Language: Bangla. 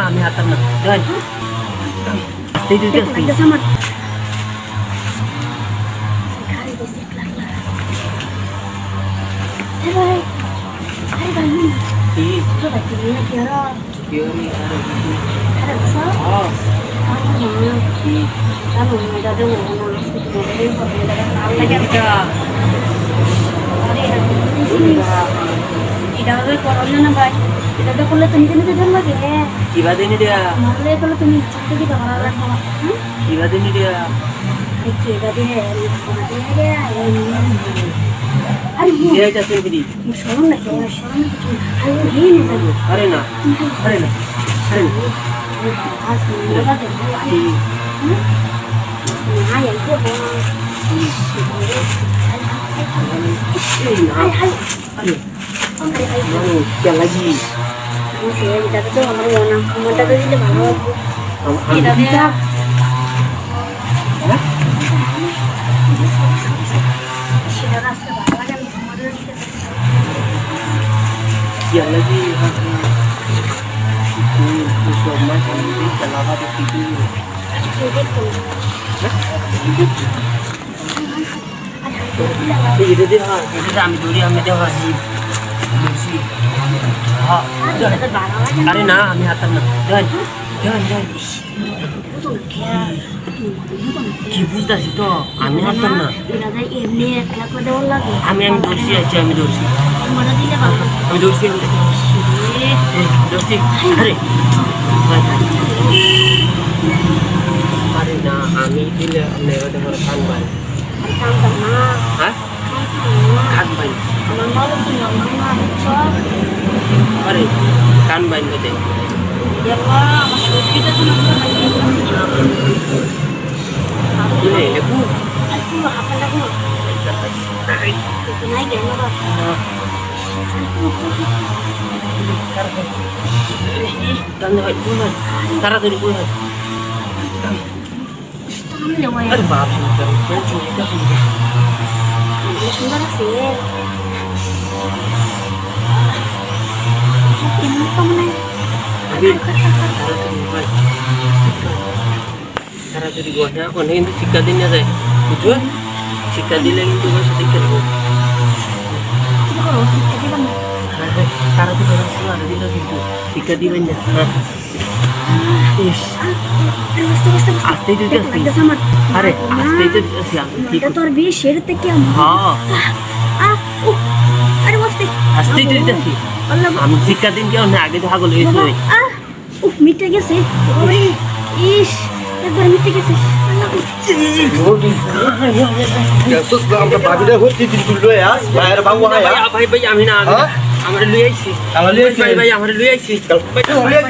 আমি হাতাম না দেন এই দুইটা লাগতেছে আমার কি করলে তুমি নিজে ধর লাগে কিবা দিনি দিয়া মারলে করলে তুমি ছাড়তে দিতে পারো না কিবা দিনি দিয়া কেবা দিয়ে এইটা সেলফি শরম না শরম আরে হে না আরে না আরে না আরে না আজ মনে না আয় আইতে বল क्या लगी तो हमारा दिले भालो এটা দিয়া সেটা রাস্তা ভালো লাগে আমাদের क्या लगी कुछ मैं समझी चलावा तो किसी ये दे हां ये আমি দৌড়ি আমি দেওয়া আছি বলছি হ্যাঁ আরে না আমি হাতাম না দেন দেন দেন কি বুঝতাছি তো আমি হাতাম না এমনি একলা করে দেওয়ার লাগে আমি দৌড়ছি আছি আমি দৌড়ছি মনে দিলে ভালো আমি দৌড়ছি দৌড়ছি আরে আরে না আমি দিলে নেওয়া দেওয়ার কান ভাই কাম না হ্যাঁ কান ভাই আমার মাল কি আমার সব আরে কান ভাই দে দেখো আমার শরীরটা তো ini lebu aku apa lagu naik ya apa dan naik bulan cara dari bulan lewat aduh maaf saya curiga sudah sih ini kamu naik cara dari buahnya apa nih itu sikadinnya deh tujuan sikadinnya itu kan sedikit bu itu kalau sikadin kan cara itu orang semua ada di dalam itu sikadinnya ish aste itu dia ada sama अरे aste itu siang itu tuh lebih share teknya हाँ अरे मस्त aste itu dia sih हम sikadin क्या उन्हें आगे तो हाँ बोले इसमें মিটে গেছে ওরে ইস একবার মিটে গেছে sus ba আমরা ভাবিলে হচ্ছে দিন তুললো ya ভাইয়ের বাবু হয় ya ভাই ভাই আমি না আমরা লই আইছি kalau lihat ভাই ভাই আমরা লই আইছি kalau lihat